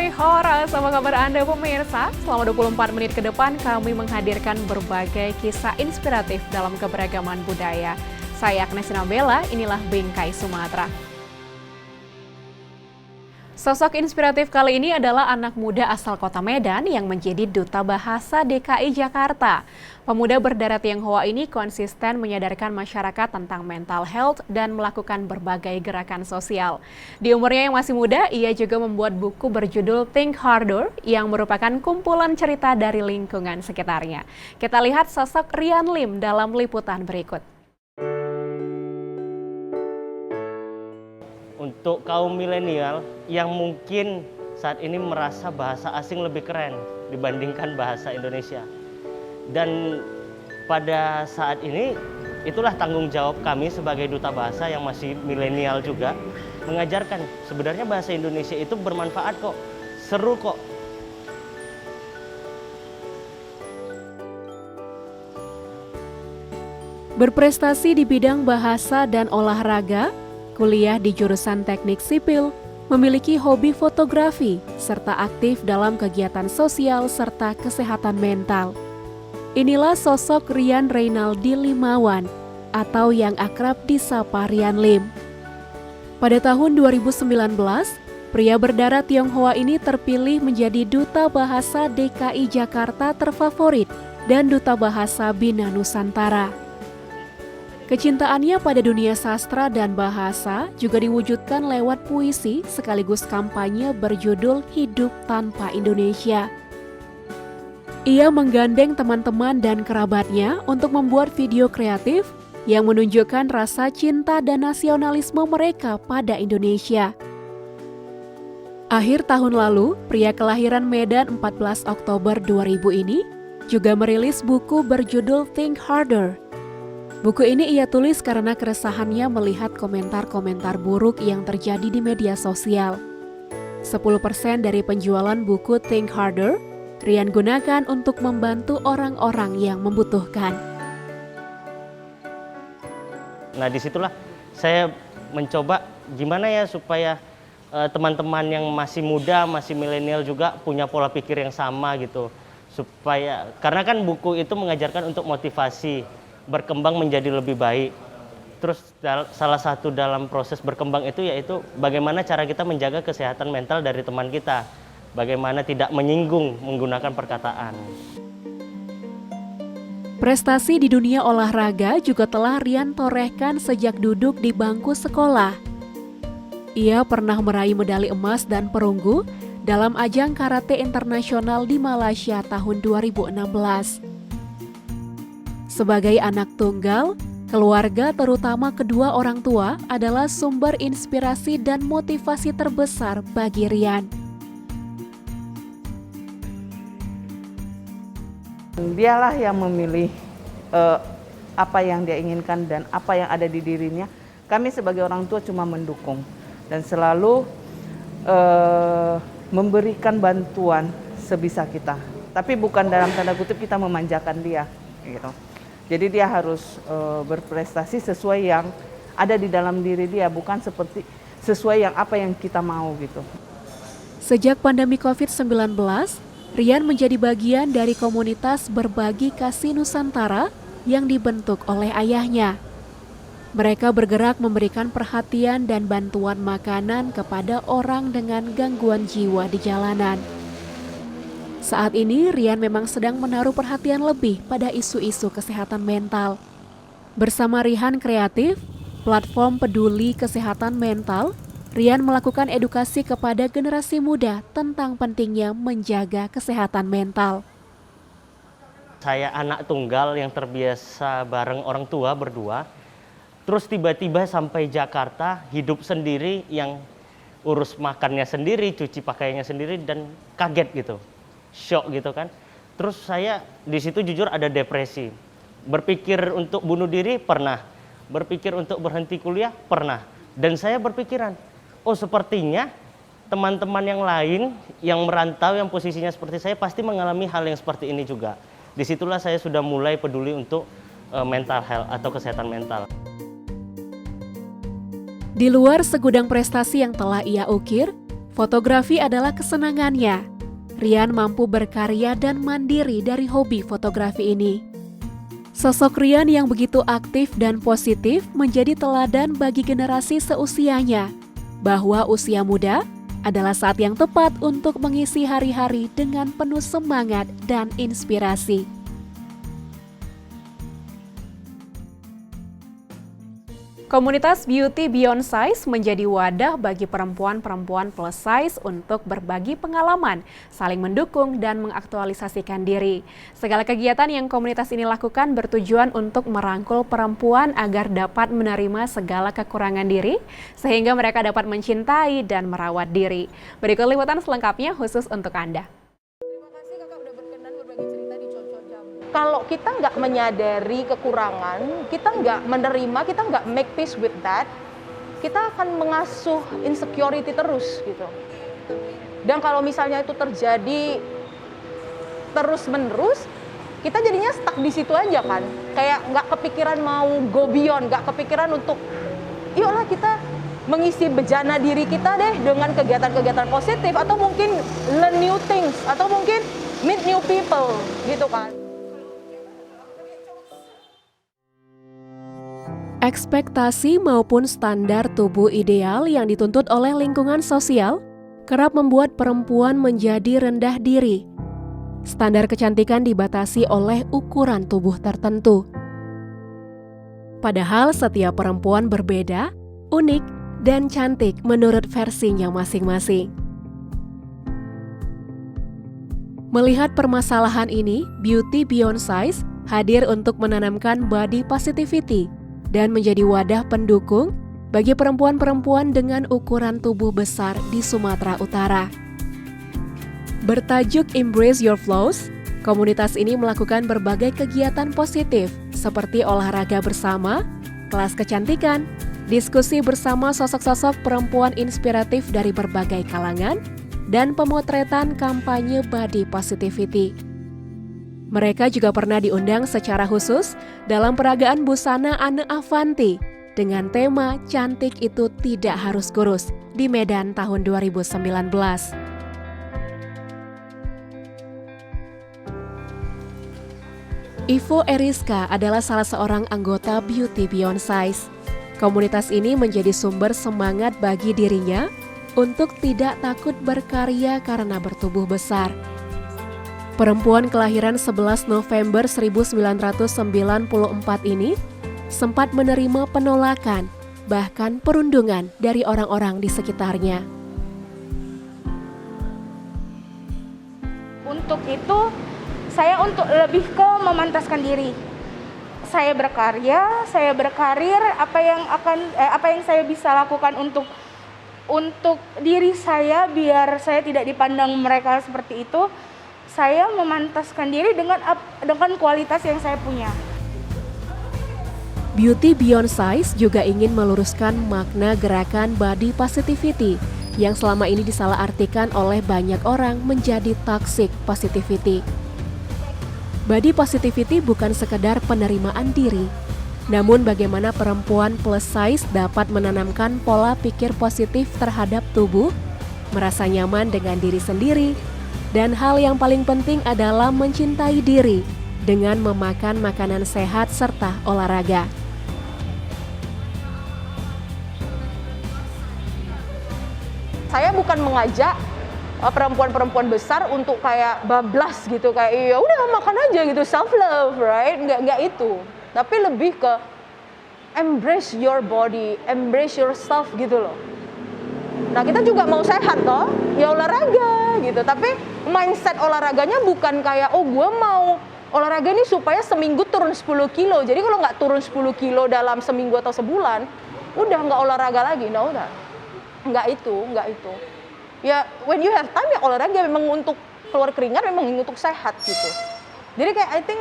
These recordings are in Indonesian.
Hai Horas, apa kabar Anda pemirsa? Selama 24 menit ke depan kami menghadirkan berbagai kisah inspiratif dalam keberagaman budaya. Saya Agnes Nabela, inilah Bingkai Sumatera. Sosok inspiratif kali ini adalah anak muda asal kota Medan yang menjadi Duta Bahasa DKI Jakarta. Pemuda berdarah Tionghoa ini konsisten menyadarkan masyarakat tentang mental health dan melakukan berbagai gerakan sosial. Di umurnya yang masih muda, ia juga membuat buku berjudul Think Harder yang merupakan kumpulan cerita dari lingkungan sekitarnya. Kita lihat sosok Rian Lim dalam liputan berikut. Untuk kaum milenial yang mungkin saat ini merasa bahasa asing lebih keren dibandingkan bahasa Indonesia. Dan pada saat ini itulah tanggung jawab kami sebagai duta bahasa yang masih milenial juga, mengajarkan sebenarnya bahasa Indonesia itu bermanfaat kok, seru kok. Berprestasi di bidang bahasa dan olahraga, kuliah di jurusan teknik sipil, memiliki hobi fotografi, serta aktif dalam kegiatan sosial serta kesehatan mental. Inilah sosok Rian Reynaldi Limawan, atau yang akrab disapa Rian Lim. Pada tahun 2019, pria berdarah Tionghoa ini terpilih menjadi Duta Bahasa DKI Jakarta terfavorit dan Duta Bahasa Bina Nusantara. Kecintaannya pada dunia sastra dan bahasa juga diwujudkan lewat puisi sekaligus kampanye berjudul Hidup Tanpa Indonesia. Ia menggandeng teman-teman dan kerabatnya untuk membuat video kreatif yang menunjukkan rasa cinta dan nasionalisme mereka pada Indonesia. Akhir tahun lalu, pria kelahiran Medan 14 Oktober 2000 ini juga merilis buku berjudul Think Harder. Buku ini ia tulis karena keresahannya melihat komentar-komentar buruk yang terjadi di media sosial. 10% dari penjualan buku Think Harder, Rian gunakan untuk membantu orang-orang yang membutuhkan. Nah, disitulah saya mencoba gimana ya supaya teman-teman yang masih muda, masih milenial juga punya pola pikir yang sama gitu. Karena kan buku itu mengajarkan untuk motivasi, berkembang menjadi lebih baik. Terus salah satu dalam proses berkembang itu yaitu bagaimana cara kita menjaga kesehatan mental dari teman kita. Bagaimana tidak menyinggung menggunakan perkataan. Prestasi di dunia olahraga juga telah Rian torehkan sejak duduk di bangku sekolah. Ia pernah meraih medali emas dan perunggu dalam ajang karate internasional di Malaysia tahun 2016. Sebagai anak tunggal, keluarga terutama kedua orang tua adalah sumber inspirasi dan motivasi terbesar bagi Rian. Dialah yang memilih apa yang dia inginkan dan apa yang ada di dirinya. Kami sebagai orang tua cuma mendukung dan selalu memberikan bantuan sebisa kita. Tapi bukan dalam tanda kutip kita memanjakan dia, gitu. Jadi dia harus berprestasi sesuai yang ada di dalam diri dia, bukan sesuai yang apa yang kita mau gitu. Sejak pandemi COVID-19, Rian menjadi bagian dari komunitas Berbagi Kasih Nusantara yang dibentuk oleh ayahnya. Mereka bergerak memberikan perhatian dan bantuan makanan kepada orang dengan gangguan jiwa di jalanan. Saat ini, Rian memang sedang menaruh perhatian lebih pada isu-isu kesehatan mental. Bersama Rihan Kreatif, platform peduli kesehatan mental, Rian melakukan edukasi kepada generasi muda tentang pentingnya menjaga kesehatan mental. Saya anak tunggal yang terbiasa bareng orang tua berdua, terus tiba-tiba sampai Jakarta, hidup sendiri yang urus makannya sendiri, cuci pakaiannya sendiri, dan kaget gitu. Shock gitu kan. Terus saya di situ jujur ada depresi. Berpikir untuk bunuh diri pernah. Berpikir untuk berhenti kuliah pernah. Dan saya berpikiran, oh sepertinya teman-teman yang lain yang merantau yang posisinya seperti saya pasti mengalami hal yang seperti ini juga. Disitulah saya sudah mulai peduli untuk mental health atau kesehatan mental. Di luar segudang prestasi yang telah ia ukir, Fotografi adalah kesenangannya. Rian mampu berkarya dan mandiri dari hobi fotografi ini. Sosok Rian yang begitu aktif dan positif menjadi teladan bagi generasi seusianya, bahwa usia muda adalah saat yang tepat untuk mengisi hari-hari dengan penuh semangat dan inspirasi. Komunitas Beauty Beyond Size menjadi wadah bagi perempuan-perempuan plus size untuk berbagi pengalaman, saling mendukung, dan mengaktualisasikan diri. Segala kegiatan yang komunitas ini lakukan bertujuan untuk merangkul perempuan agar dapat menerima segala kekurangan diri, sehingga mereka dapat mencintai dan merawat diri. Berikut liputan selengkapnya khusus untuk Anda. Kalau kita nggak menyadari kekurangan, kita nggak menerima, kita nggak make peace with that, kita akan mengasuh insecurity terus gitu. Dan kalau misalnya itu terjadi terus-menerus, kita jadinya stuck di situ aja kan. Kayak nggak kepikiran mau go beyond, nggak kepikiran untuk, yuklah kita mengisi bejana diri kita deh dengan kegiatan-kegiatan positif, atau mungkin learn new things, atau mungkin meet new people gitu kan. Ekspektasi maupun standar tubuh ideal yang dituntut oleh lingkungan sosial kerap membuat perempuan menjadi rendah diri. Standar kecantikan dibatasi oleh ukuran tubuh tertentu. Padahal setiap perempuan berbeda, unik, dan cantik menurut versinya masing-masing. Melihat permasalahan ini, Beauty Beyond Size hadir untuk menanamkan body positivity dan menjadi wadah pendukung bagi perempuan-perempuan dengan ukuran tubuh besar di Sumatera Utara. Bertajuk Embrace Your Flaws, komunitas ini melakukan berbagai kegiatan positif seperti olahraga bersama, kelas kecantikan, diskusi bersama sosok-sosok perempuan inspiratif dari berbagai kalangan, dan pemotretan kampanye body positivity. Mereka juga pernah diundang secara khusus dalam peragaan busana Anne Avanti dengan tema Cantik Itu Tidak Harus Kurus di Medan tahun 2019. Ivo Eriska adalah salah seorang anggota Beauty Beyond Size. Komunitas ini menjadi sumber semangat bagi dirinya untuk tidak takut berkarya karena bertubuh besar. Perempuan kelahiran 11 November 1994 ini sempat menerima penolakan, bahkan perundungan dari orang-orang di sekitarnya. Untuk itu, saya untuk lebih ke memantaskan diri. Saya berkarya, saya berkarir, apa yang saya bisa lakukan untuk diri saya biar saya tidak dipandang mereka seperti itu. Saya memantaskan diri dengan kualitas yang saya punya. Beauty Beyond Size juga ingin meluruskan makna gerakan body positivity yang selama ini disalahartikan oleh banyak orang menjadi toxic positivity. Body positivity bukan sekedar penerimaan diri, namun bagaimana perempuan plus size dapat menanamkan pola pikir positif terhadap tubuh, merasa nyaman dengan diri sendiri, dan hal yang paling penting adalah mencintai diri dengan memakan makanan sehat serta olahraga. Saya bukan mengajak perempuan-perempuan besar untuk kayak bablas gitu, kayak ya udah makan aja gitu, self love, right? Nggak itu. Tapi lebih ke embrace your body, embrace yourself gitu loh. Nah, kita juga mau sehat toh, ya olahraga gitu. Tapi mindset olahraganya bukan kayak, oh gue mau olahraga ini supaya seminggu turun 10 kilo. Jadi kalau nggak turun 10 kilo dalam seminggu atau sebulan, udah nggak olahraga lagi. Nah udah, nggak itu. Ya when you have time ya olahraga, memang untuk keluar keringat, memang untuk sehat gitu. Jadi kayak I think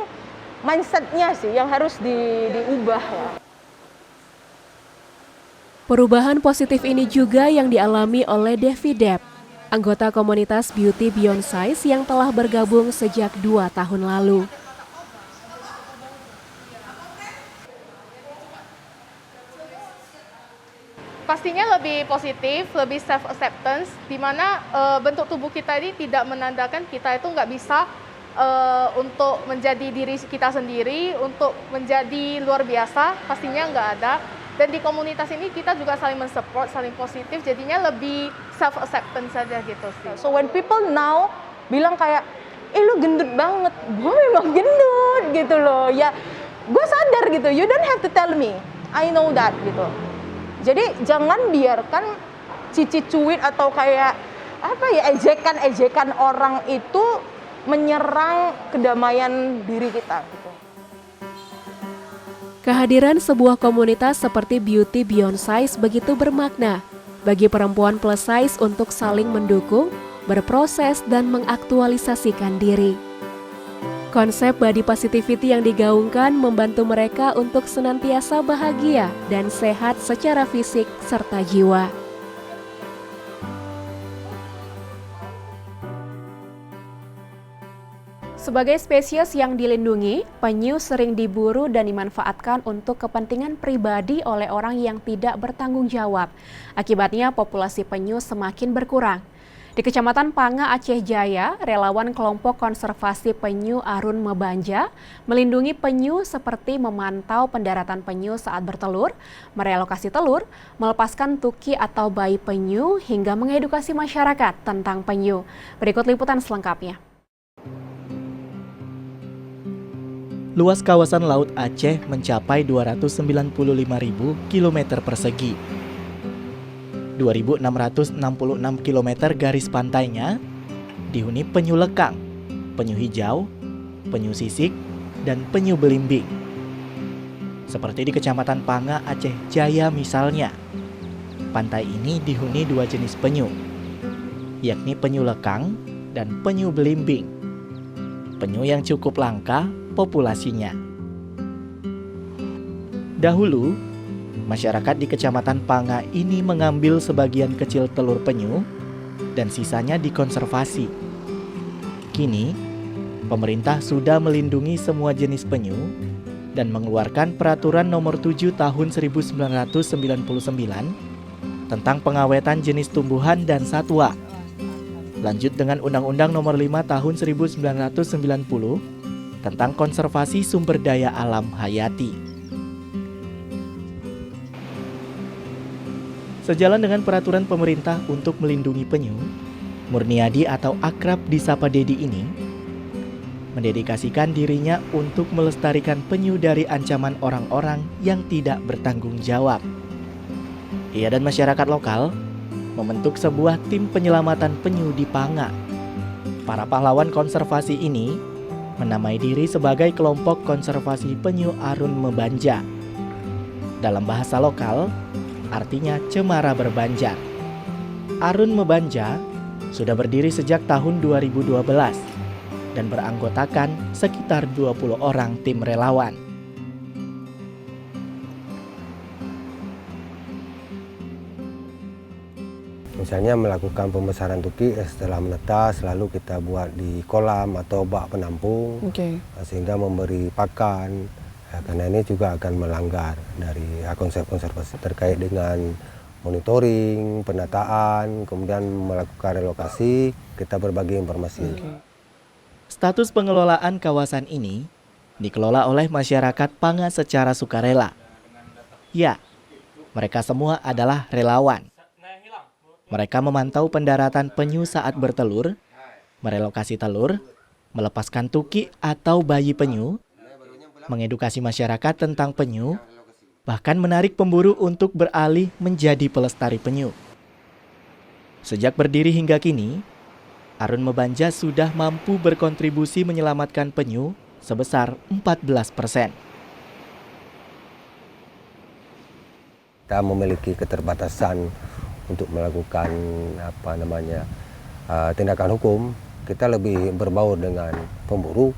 mindsetnya sih yang harus diubah ya. Perubahan positif ini juga yang dialami oleh Devi Depp, anggota komunitas Beauty Beyond Size yang telah bergabung sejak 2 tahun lalu. Pastinya lebih positif, lebih self acceptance, di mana bentuk tubuh kita ini tidak menandakan kita itu nggak bisa untuk menjadi diri kita sendiri, untuk menjadi luar biasa, pastinya nggak ada. Dan di komunitas ini kita juga saling mensupport, saling positif, jadinya lebih self acceptance saja gitu sih. So when people now bilang kayak, lu gendut banget, gue memang gendut gitu loh. Ya, gue sadar gitu. You don't have to tell me, I know that gitu. Jadi jangan biarkan cici cuit atau kayak apa ya ejekan orang itu menyerang kedamaian diri kita gitu. Kehadiran sebuah komunitas seperti Beauty Beyond Size begitu bermakna bagi perempuan plus size untuk saling mendukung, berproses, dan mengaktualisasikan diri. Konsep body positivity yang digaungkan membantu mereka untuk senantiasa bahagia dan sehat secara fisik serta jiwa. Sebagai spesies yang dilindungi, penyu sering diburu dan dimanfaatkan untuk kepentingan pribadi oleh orang yang tidak bertanggung jawab. Akibatnya populasi penyu semakin berkurang. Di Kecamatan Panga, Aceh Jaya, relawan kelompok konservasi penyu Arun Mebanja melindungi penyu seperti memantau pendaratan penyu saat bertelur, merelokasi telur, melepaskan tuki atau bayi penyu, hingga mengedukasi masyarakat tentang penyu. Berikut liputan selengkapnya. Luas kawasan laut Aceh mencapai 295.000 km persegi. 2.666 km garis pantainya dihuni penyu lekang, penyu hijau, penyu sisik, dan penyu belimbing. Seperti di Kecamatan Panga, Aceh Jaya misalnya, pantai ini dihuni dua jenis penyu, yakni penyu lekang dan penyu belimbing. Penyu yang cukup langka populasinya. Dahulu, masyarakat di Kecamatan Panga ini mengambil sebagian kecil telur penyu dan sisanya dikonservasi. Kini, pemerintah sudah melindungi semua jenis penyu dan mengeluarkan Peraturan Nomor 7 Tahun 1999 tentang pengawetan jenis tumbuhan dan satwa. Lanjut dengan Undang-Undang Nomor 5 Tahun 1990 tentang konservasi sumber daya alam hayati. Sejalan dengan peraturan pemerintah untuk melindungi penyu, Murniadi atau akrab disapa Dedi ini mendedikasikan dirinya untuk melestarikan penyu dari ancaman orang-orang yang tidak bertanggung jawab. Ia dan masyarakat lokal membentuk sebuah tim penyelamatan penyu di Panga. Para pahlawan konservasi ini menamai diri sebagai kelompok konservasi penyu Arun Mebanja. Dalam bahasa lokal, artinya cemara berbanjar. Arun Mebanja sudah berdiri sejak tahun 2012 dan beranggotakan sekitar 20 orang tim relawan. Misalnya melakukan pembesaran tuki setelah menetas, lalu kita buat di kolam atau bak penampung, sehingga memberi pakan. Karena ini juga akan melanggar dari konsep konservasi terkait dengan monitoring, penataan, kemudian melakukan relokasi, kita berbagi informasi. Status pengelolaan kawasan ini dikelola oleh masyarakat Panga secara sukarela. Ya, mereka semua adalah relawan. Mereka memantau pendaratan penyu saat bertelur, merelokasi telur, melepaskan tuki atau bayi penyu, mengedukasi masyarakat tentang penyu, bahkan menarik pemburu untuk beralih menjadi pelestari penyu. Sejak berdiri hingga kini, Arun Mebanja sudah mampu berkontribusi menyelamatkan penyu sebesar 14%. Kita memiliki keterbatasan untuk melakukan tindakan hukum. Kita lebih berbaur dengan pemburu.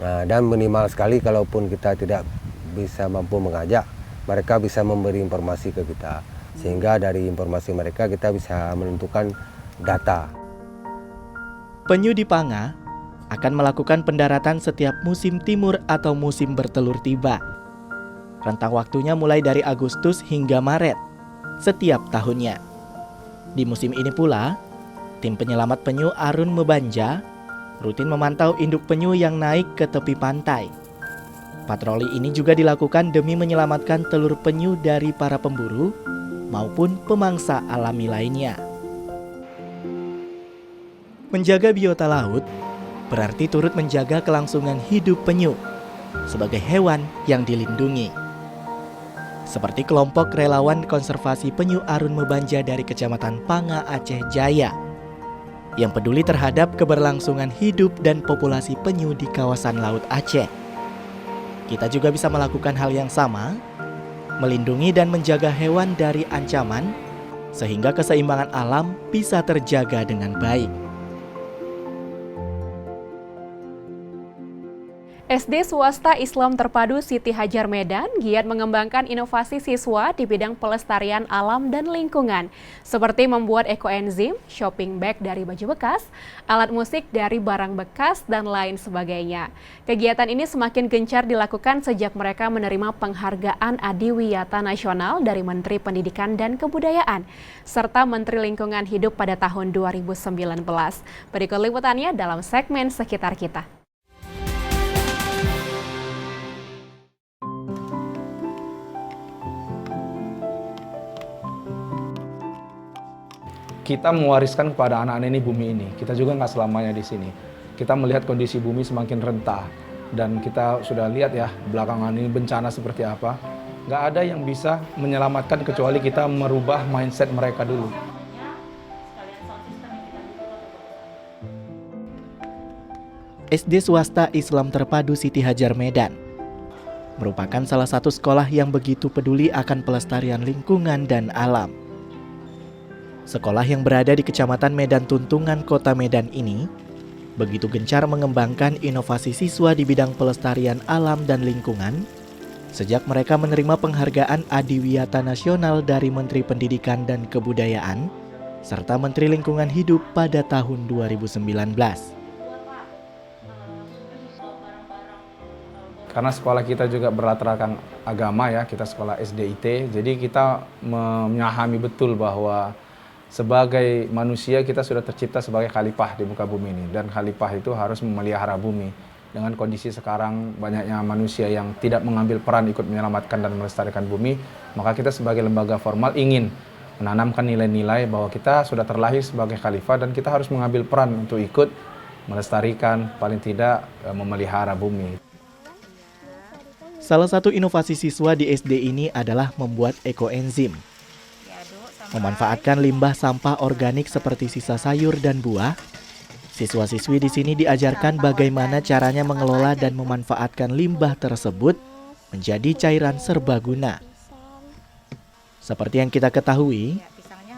Dan minimal sekali kalaupun kita tidak bisa mampu mengajak, mereka bisa memberi informasi ke kita. Sehingga dari informasi mereka kita bisa menentukan data. Penyu di Panga akan melakukan pendaratan setiap musim timur atau musim bertelur tiba. Rentang waktunya mulai dari Agustus hingga Maret. setiap tahunnya. Di musim ini pula, tim penyelamat penyu Arun Mebanja rutin memantau induk penyu yang naik ke tepi pantai. Patroli ini juga dilakukan demi menyelamatkan telur penyu dari para pemburu maupun pemangsa alami lainnya. Menjaga biota laut berarti turut menjaga kelangsungan hidup penyu sebagai hewan yang dilindungi. Seperti kelompok relawan konservasi penyu Arun Mebanja dari Kecamatan Panga, Aceh Jaya, yang peduli terhadap keberlangsungan hidup dan populasi penyu di kawasan Laut Aceh. Kita juga bisa melakukan hal yang sama, melindungi dan menjaga hewan dari ancaman, sehingga keseimbangan alam bisa terjaga dengan baik. SD Swasta Islam Terpadu Siti Hajar Medan giat mengembangkan inovasi siswa di bidang pelestarian alam dan lingkungan, seperti membuat ekoenzim, shopping bag dari baju bekas, alat musik dari barang bekas, dan lain sebagainya. Kegiatan ini semakin gencar dilakukan sejak mereka menerima penghargaan Adiwiyata Nasional dari Menteri Pendidikan dan Kebudayaan, serta Menteri Lingkungan Hidup pada tahun 2019. Berikut liputannya dalam segmen Sekitar Kita. Kita mewariskan kepada anak-anak ini bumi ini. Kita juga nggak selamanya di sini. Kita melihat kondisi bumi semakin rentah. Dan kita sudah lihat ya, belakangan ini bencana seperti apa. Nggak ada yang bisa menyelamatkan kecuali kita merubah mindset mereka dulu. SD Swasta Islam Terpadu Siti Hajar Medan merupakan salah satu sekolah yang begitu peduli akan pelestarian lingkungan dan alam. Sekolah yang berada di Kecamatan Medan Tuntungan, Kota Medan ini begitu gencar mengembangkan inovasi siswa di bidang pelestarian alam dan lingkungan sejak mereka menerima penghargaan Adiwiyata Nasional dari Menteri Pendidikan dan Kebudayaan serta Menteri Lingkungan Hidup pada tahun 2019. Karena sekolah kita juga berlatarkan agama ya, kita sekolah SDIT, jadi kita memahami betul bahwa sebagai manusia kita sudah tercipta sebagai khalifah di muka bumi ini, dan khalifah itu harus memelihara bumi. Dengan kondisi sekarang banyaknya manusia yang tidak mengambil peran ikut menyelamatkan dan melestarikan bumi, maka kita sebagai lembaga formal ingin menanamkan nilai-nilai bahwa kita sudah terlahir sebagai khalifah dan kita harus mengambil peran untuk ikut melestarikan, paling tidak memelihara bumi. Salah satu inovasi siswa di SD ini adalah membuat ekoenzim. Memanfaatkan limbah sampah organik seperti sisa sayur dan buah, siswa-siswi di sini diajarkan bagaimana caranya mengelola dan memanfaatkan limbah tersebut menjadi cairan serbaguna. Seperti yang kita ketahui,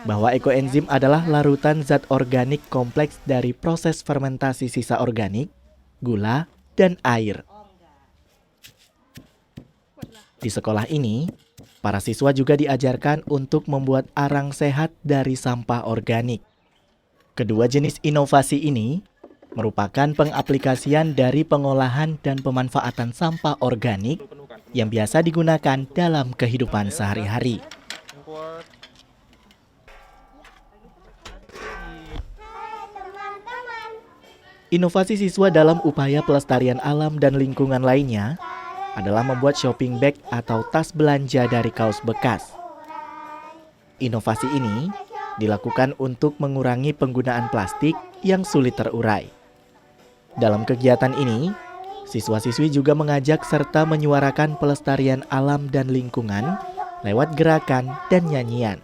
bahwa ekoenzim adalah larutan zat organik kompleks dari proses fermentasi sisa organik, gula, dan air. Di sekolah ini, para siswa juga diajarkan untuk membuat arang sehat dari sampah organik. Kedua jenis inovasi ini merupakan pengaplikasian dari pengolahan dan pemanfaatan sampah organik yang biasa digunakan dalam kehidupan sehari-hari. Inovasi siswa dalam upaya pelestarian alam dan lingkungan lainnya adalah membuat shopping bag atau tas belanja dari kaos bekas. Inovasi ini dilakukan untuk mengurangi penggunaan plastik yang sulit terurai. Dalam kegiatan ini, siswa-siswi juga mengajak serta menyuarakan pelestarian alam dan lingkungan lewat gerakan dan nyanyian.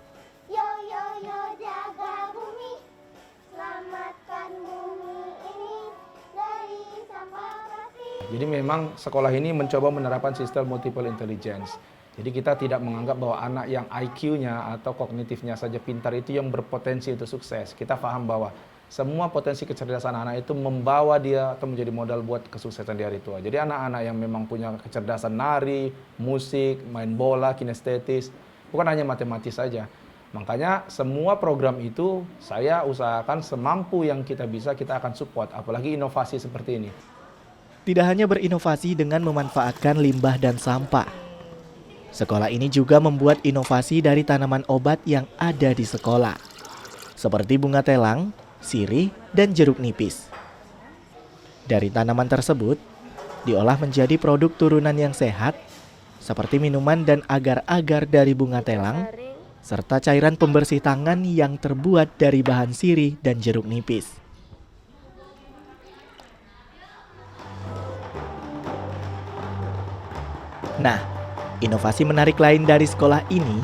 Jadi memang sekolah ini mencoba menerapkan sistem multiple intelligence. Jadi kita tidak menganggap bahwa anak yang IQ-nya atau kognitifnya saja pintar itu yang berpotensi untuk sukses. Kita paham bahwa semua potensi kecerdasan anak itu membawa dia atau menjadi modal buat kesuksesan di hari tua. Jadi anak-anak yang memang punya kecerdasan nari, musik, main bola, kinestetis, bukan hanya matematis saja. Makanya semua program itu saya usahakan semampu yang kita bisa kita akan support, apalagi inovasi seperti ini. Tidak hanya berinovasi dengan memanfaatkan limbah dan sampah, Sekolah ini juga membuat inovasi dari tanaman obat yang ada di sekolah, seperti bunga telang, sirih, dan jeruk nipis. Dari tanaman tersebut, diolah menjadi produk turunan yang sehat, seperti minuman dan agar-agar dari bunga telang, serta cairan pembersih tangan yang terbuat dari bahan sirih dan jeruk nipis. Nah, inovasi menarik lain dari sekolah ini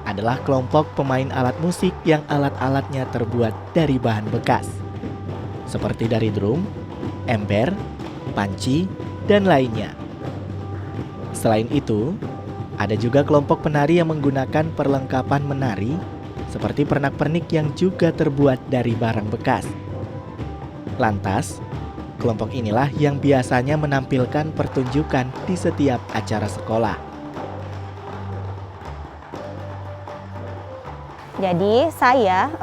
adalah kelompok pemain alat musik yang alat-alatnya terbuat dari bahan bekas, seperti dari drum, ember, panci, dan lainnya. Selain itu, ada juga kelompok penari yang menggunakan perlengkapan menari, seperti pernak-pernik yang juga terbuat dari barang bekas. Lantas, kelompok inilah yang biasanya menampilkan pertunjukan di setiap acara sekolah. Jadi saya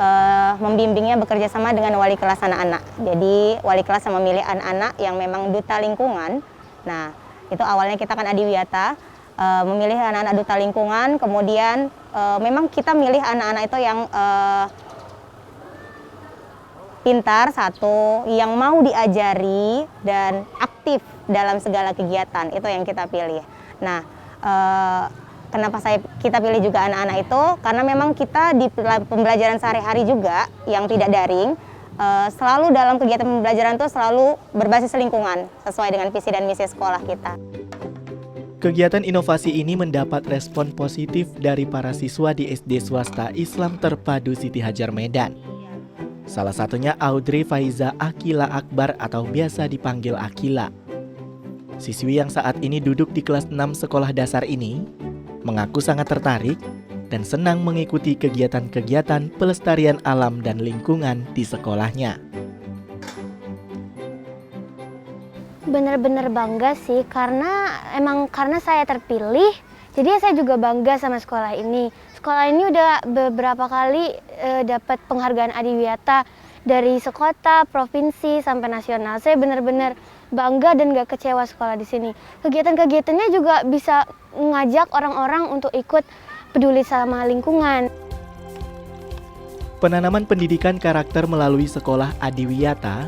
membimbingnya bekerja sama dengan wali kelas anak-anak. Jadi wali kelas yang memilih anak-anak yang memang duta lingkungan. Nah, itu awalnya kita kan adiwiyata, memilih anak-anak duta lingkungan. Kemudian memang kita milih anak-anak itu yang pintar satu, yang mau diajari dan aktif dalam segala kegiatan, itu yang kita pilih. Nah, kenapa kita pilih juga anak-anak itu? Karena memang kita di pembelajaran sehari-hari juga yang tidak daring, selalu dalam kegiatan pembelajaran itu selalu berbasis lingkungan, sesuai dengan visi dan misi sekolah kita. Kegiatan inovasi ini mendapat respon positif dari para siswa di SD swasta Islam Terpadu Siti Hajar Medan. Salah satunya Audrey Faiza Akila Akbar atau biasa dipanggil Akila. Siswi yang saat ini duduk di kelas 6 sekolah dasar ini mengaku sangat tertarik dan senang mengikuti kegiatan-kegiatan pelestarian alam dan lingkungan di sekolahnya. Benar-benar bangga sih, karena saya terpilih, jadi saya juga bangga sama sekolah ini. Sekolah ini udah beberapa kali dapat penghargaan adiwiyata dari sekota, provinsi, sampai nasional. Saya benar-benar bangga dan gak kecewa sekolah di sini. Kegiatan-kegiatannya juga bisa ngajak orang-orang untuk ikut peduli sama lingkungan. Penanaman pendidikan karakter melalui sekolah adiwiyata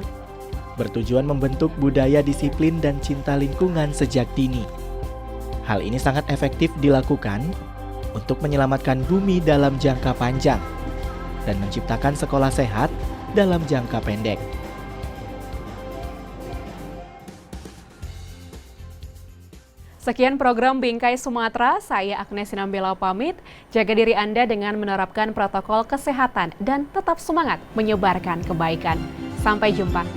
bertujuan membentuk budaya disiplin dan cinta lingkungan sejak dini. Hal ini sangat efektif dilakukan untuk menyelamatkan bumi dalam jangka panjang dan menciptakan sekolah sehat dalam jangka pendek. Sekian program Bingkai Sumatera, saya Agnes Sinambela pamit. Jaga diri Anda dengan menerapkan protokol kesehatan dan tetap semangat menyebarkan kebaikan. Sampai jumpa.